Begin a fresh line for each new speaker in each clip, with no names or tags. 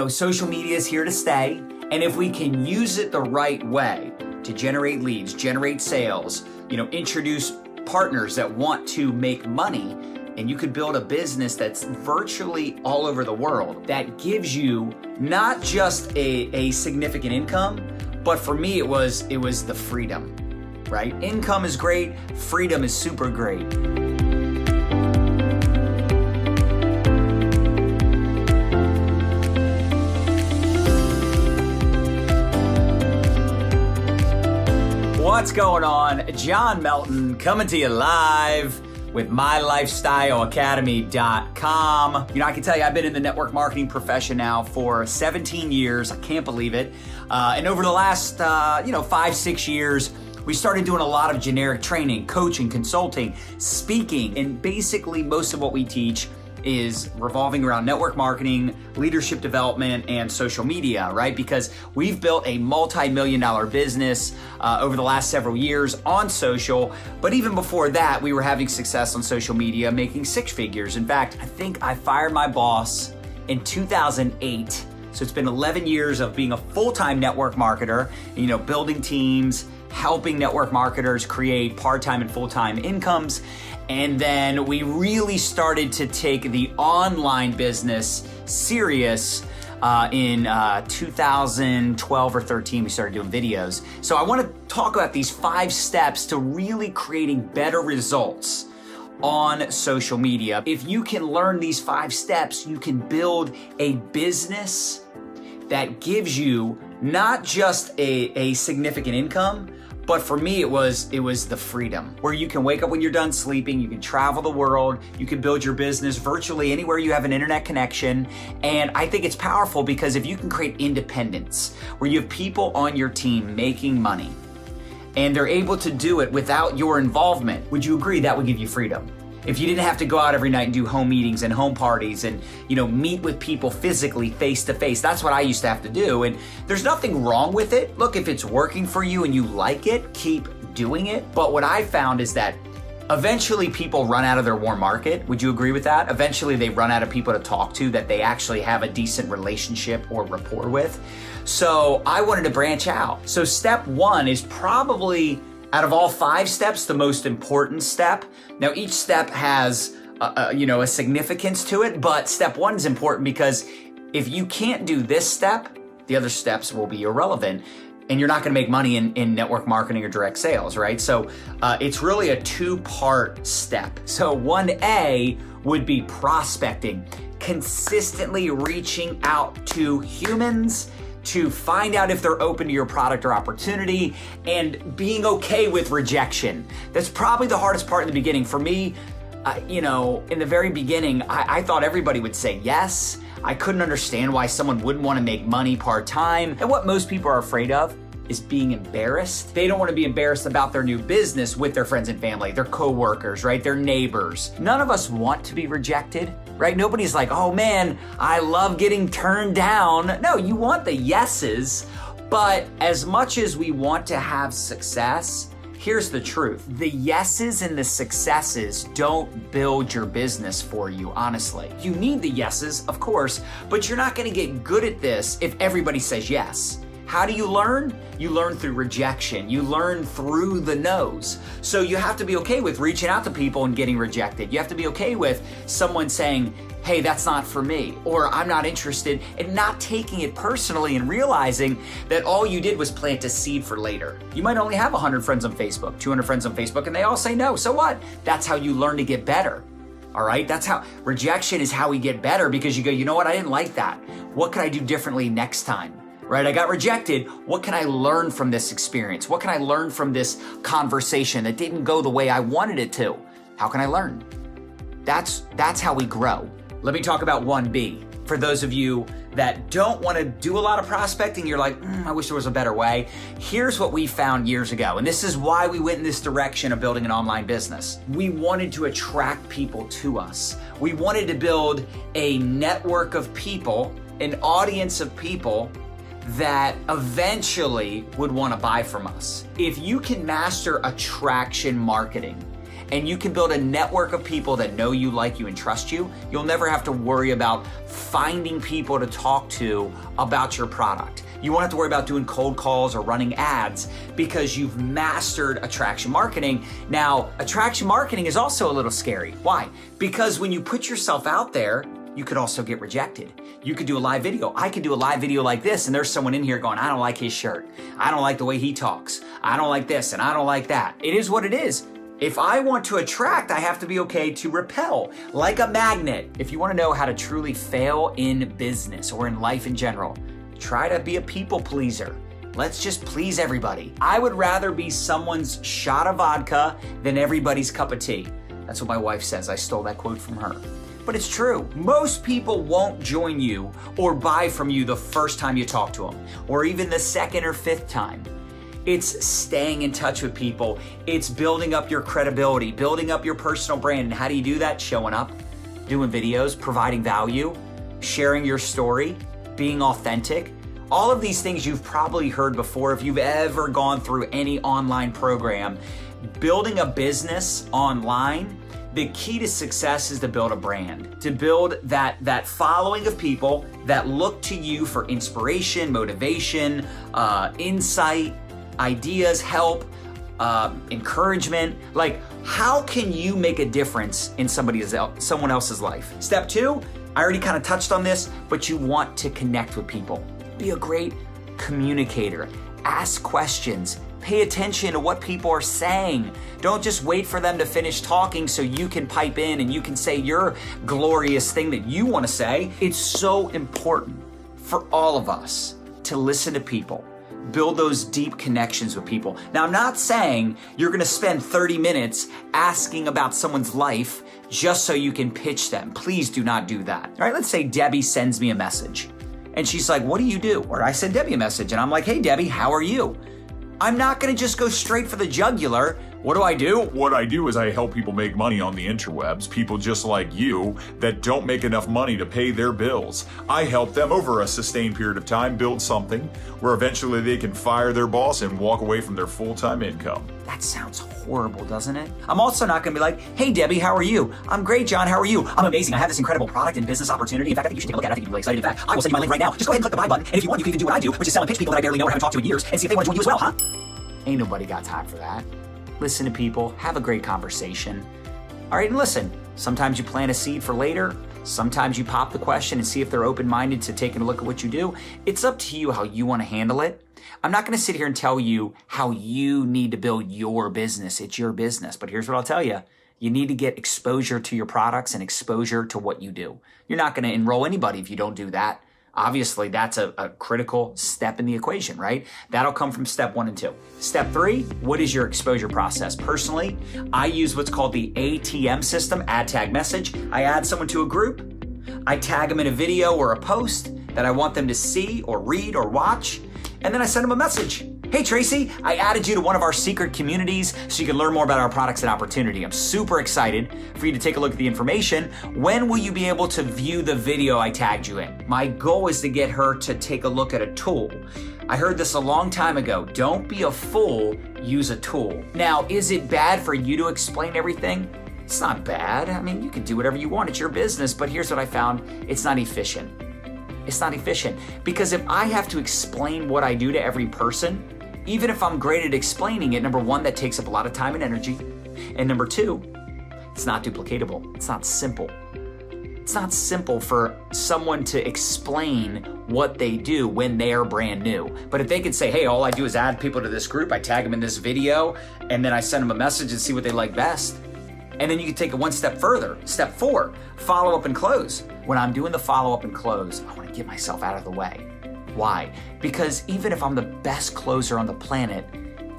Social media is here to stay. And if we can use it the right way to generate leads, generate sales, introduce partners that want to make money, and you could build a business that's virtually all over the world that gives you not just a significant income, but for me, it was the freedom, right? Income is great. Freedom is super great. What's going on? John Melton coming to you live with MyLifestyleAcademy.com. I can tell you I've been in the network marketing profession now for 17 years. I can't believe it. And over the last, 5-6 years, we started doing a lot of generic training, coaching, consulting, speaking, and basically most of what we teach is revolving around network marketing, leadership development, and social media, right? Because we've built a multi-million-dollar business over the last several years on social. But even before that, we were having success on social media, making six figures. In fact, I think I fired my boss in 2008. So it's been 11 years of being a full-time network marketer, building teams, helping network marketers create part-time and full-time incomes. And then we really started to take the online business serious in 2012 or 13. We started doing videos. So I want to talk about these 5 steps to really creating better results on social media. If you can learn these 5 steps, you can build a business that gives you not just a significant income, but for me, it was the freedom where you can wake up when you're done sleeping, you can travel the world, you can build your business virtually anywhere you have an internet connection. And I think it's powerful because if you can create independence where you have people on your team making money and they're able to do it without your involvement, would you agree that would give you freedom? If you didn't have to go out every night and do home meetings and home parties and, meet with people physically face to face, that's what I used to have to do. And there's nothing wrong with it. Look, if it's working for you and you like it, keep doing it. But what I found is that eventually people run out of their warm market. Would you agree with that? Eventually they run out of people to talk to that they actually have a decent relationship or rapport with. So I wanted to branch out. So step 1 is probably, out of all 5 steps, the most important step. Now, each step has a significance to it, but step 1 is important because if you can't do this step, the other steps will be irrelevant and you're not going to make money in network marketing or direct sales, right? So it's really a 2-part step. So 1A would be prospecting, consistently reaching out to humans to find out if they're open to your product or opportunity and being okay with rejection. That's probably the hardest part in the beginning. For me, in the very beginning, I thought everybody would say yes. I couldn't understand why someone wouldn't want to make money part-time. And what most people are afraid of is being embarrassed. They don't want to be embarrassed about their new business with their friends and family, their coworkers, right? Their neighbors. None of us want to be rejected, right? Nobody's like, oh man, I love getting turned down. No, you want the yeses, but as much as we want to have success, here's the truth. The yeses and the successes don't build your business for you, honestly. You need the yeses, of course, but you're not gonna get good at this if everybody says yes. How do you learn? You learn through rejection. You learn through the no's. So you have to be okay with reaching out to people and getting rejected. You have to be okay with someone saying, hey, that's not for me, or I'm not interested, and not taking it personally and realizing that all you did was plant a seed for later. You might only have 100 friends on Facebook, 200 friends on Facebook, and they all say no. So what? That's how you learn to get better. All right, that's how rejection is how we get better, because you go, you know what? I didn't like that. What could I do differently next time? Right? I got rejected. What can I learn from this experience? What can I learn from this conversation that didn't go the way I wanted it to? How can I learn? That's how we grow. Let me talk about 1B. For those of you that don't want to do a lot of prospecting, you're like, I wish there was a better way. Here's what we found years ago, and this is why we went in this direction of building an online business. We wanted to attract people to us. We wanted to build a network of people, an audience of people that eventually would want to buy from us. If you can master attraction marketing and you can build a network of people that know you, like you, and trust you, you'll never have to worry about finding people to talk to about your product. You won't have to worry about doing cold calls or running ads because you've mastered attraction marketing. Now, attraction marketing is also a little scary. Why? Because when you put yourself out there, you could also get rejected. You could do a live video. I could do a live video like this, and there's someone in here going, I don't like his shirt. I don't like the way he talks. I don't like this, and I don't like that. It is what it is. If I want to attract, I have to be okay to repel, like a magnet. If you want to know how to truly fail in business or in life in general, try to be a people pleaser. Let's just please everybody. I would rather be someone's shot of vodka than everybody's cup of tea. That's what my wife says. I stole that quote from her. But it's true. Most people won't join you or buy from you the first time you talk to them, or even the second or fifth time. It's staying in touch with people. It's building up your credibility, building up your personal brand. And how do you do that? Showing up, doing videos, providing value, sharing your story, being authentic. All of these things you've probably heard before if you've ever gone through any online program. Building a business online, the key to success is to build a brand, to build that following of people that look to you for inspiration, motivation, insight, ideas, help, encouragement. Like, how can you make a difference in someone else's life? Step 2, I already kind of touched on this, but you want to connect with people. Be a great communicator. Ask questions. Pay attention to what people are saying. Don't just wait for them to finish talking so you can pipe in and you can say your glorious thing that you want to say. It's so important for all of us to listen to people, build those deep connections with people. Now, I'm not saying you're going to spend 30 minutes asking about someone's life just so you can pitch them. Please do not do that. All right, let's say Debbie sends me a message and she's like, what do you do? Or I send Debbie a message and I'm like, hey, Debbie, how are you? I'm not going to just go straight for the jugular. What do?
What I do is I help people make money on the interwebs, people just like you that don't make enough money to pay their bills. I help them over a sustained period of time build something where eventually they can fire their boss and walk away from their full-time income.
That sounds horrible, doesn't it? I'm also not going to be like, hey, Debbie, how are you? I'm great, John. How are you? I'm amazing. I have this incredible product and business opportunity. In fact, I think you should take a look at it. I think you'd be really excited. In fact, I will send you my link right now. Just go ahead and click the buy button. And if you want, you can even do what I do, which is sell and pitch people that I barely know or haven't talked to in years and see if they want to join you as well, huh? Ain't nobody got time for that. Listen to people, have a great conversation. All right, and listen, sometimes you plant a seed for later. Sometimes you pop the question and see if they're open-minded to taking a look at what you do. It's up to you how you want to handle it. I'm not going to sit here and tell you how you need to build your business. It's your business. But here's what I'll tell you. You need to get exposure to your products and exposure to what you do. You're not going to enroll anybody if you don't do that. Obviously, that's a critical step in the equation, right? That'll come from step 1 and 2. Step 3, what is your exposure process? Personally, I use what's called the ATM system, add tag message. I add someone to a group. I tag them in a video or a post that I want them to see or read or watch. And then I send them a message. Hey, Tracy, I added you to one of our secret communities so you can learn more about our products and opportunity. I'm super excited for you to take a look at the information. When will you be able to view the video I tagged you in? My goal is to get her to take a look at a tool. I heard this a long time ago. Don't be a fool, use a tool. Now, is it bad for you to explain everything? It's not bad. I mean, you can do whatever you want. It's your business. But here's what I found. It's not efficient. It's not efficient because if I have to explain what I do to every person, even if I'm great at explaining it, number 1, that takes up a lot of time and energy. And number 2, it's not duplicatable. It's not simple. It's not simple for someone to explain what they do when they are brand new. But if they could say, hey, all I do is add people to this group, I tag them in this video, and then I send them a message and see what they like best. And then you can take it one step further. Step 4, follow up and close. When I'm doing the follow up and close, I want to get myself out of the way. Why? Because even if I'm the best closer on the planet,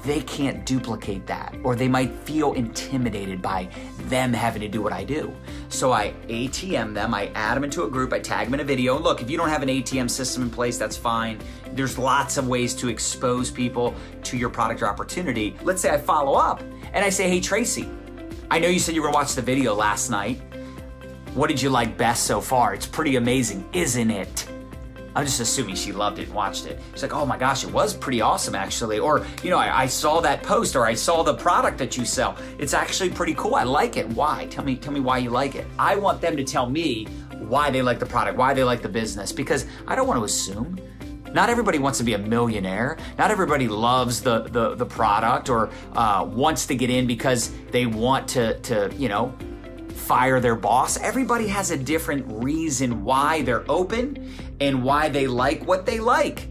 they can't duplicate that, or they might feel intimidated by them having to do what I do. So I ATM them, I add them into a group, I tag them in a video. Look, if you don't have an ATM system in place, that's fine. There's lots of ways to expose people to your product or opportunity. Let's say I follow up and I say, hey, Tracy, I know you said you were gonna watch the video last night. What did you like best so far? It's pretty amazing, isn't it? I'm just assuming she loved it and watched it. She's like, oh my gosh, it was pretty awesome actually. Or, you know, I saw that post, or I saw the product that you sell. It's actually pretty cool. I like it. Why? Tell me why you like it. I want them to tell me why they like the product, why they like the business, because I don't want to assume. Not everybody wants to be a millionaire. Not everybody loves the product or wants to get in because they want to you know, fire their boss. Everybody has a different reason why they're open and why they like what they like.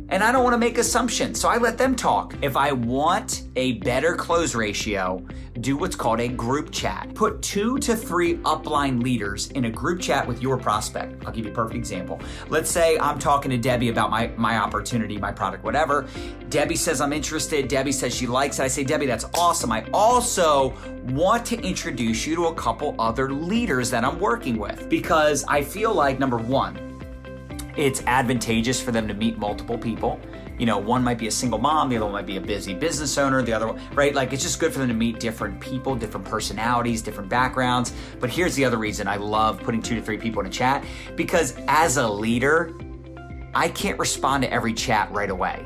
And I don't want to make assumptions, so I let them talk. If I want a better close ratio, do what's called a group chat. Put 2 to 3 upline leaders in a group chat with your prospect. I'll give you a perfect example. Let's say I'm talking to Debbie about my opportunity, my product, whatever. Debbie says I'm interested. Debbie says she likes it. I say, Debbie, that's awesome. I also want to introduce you to a couple other leaders that I'm working with, because I feel like, number one, it's advantageous for them to meet multiple people. You know, one might be a single mom, the other one might be a busy business owner, the other one, right? Like, it's just good for them to meet different people, different personalities, different backgrounds. But here's the other reason I love putting 2 to 3 people in a chat, because as a leader, I can't respond to every chat right away.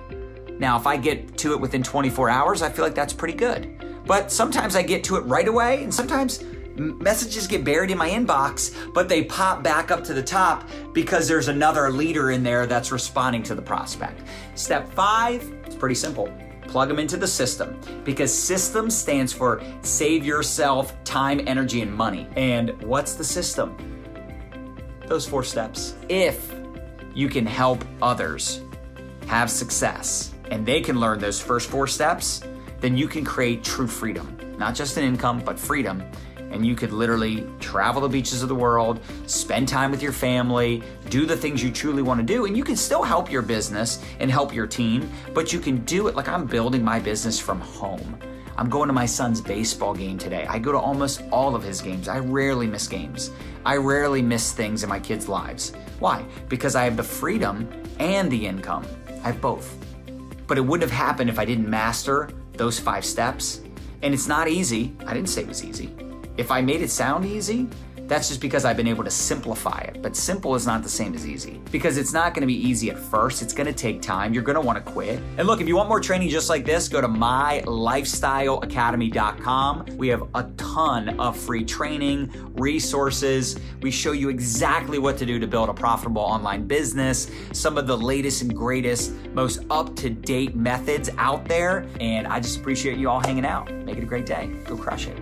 Now, if I get to it within 24 hours, I feel like that's pretty good. But sometimes I get to it right away, and sometimes messages get buried in my inbox, but they pop back up to the top because there's another leader in there that's responding to the prospect. Step 5, it's pretty simple. Plug them into the system, because system stands for save yourself time, energy, and money. And what's the system? Those 4 steps. If you can help others have success and they can learn those first 4 steps, then you can create true freedom, not just an income, but freedom. And you could literally travel the beaches of the world, spend time with your family, do the things you truly want to do, and you can still help your business and help your team, but you can do it like I'm building my business from home. I'm going to my son's baseball game today. I go to almost all of his games. I rarely miss games. I rarely miss things in my kids' lives. Why? Because I have the freedom and the income. I have both. But it wouldn't have happened if I didn't master those 5 steps. And it's not easy. I didn't say it was easy. If I made it sound easy, that's just because I've been able to simplify it. But simple is not the same as easy, because it's not going to be easy at first. It's going to take time. You're going to want to quit. And look, if you want more training just like this, go to mylifestyleacademy.com. We have a ton of free training, resources. We show you exactly what to do to build a profitable online business, some of the latest and greatest, most up-to-date methods out there. And I just appreciate you all hanging out. Make it a great day. Go crush it.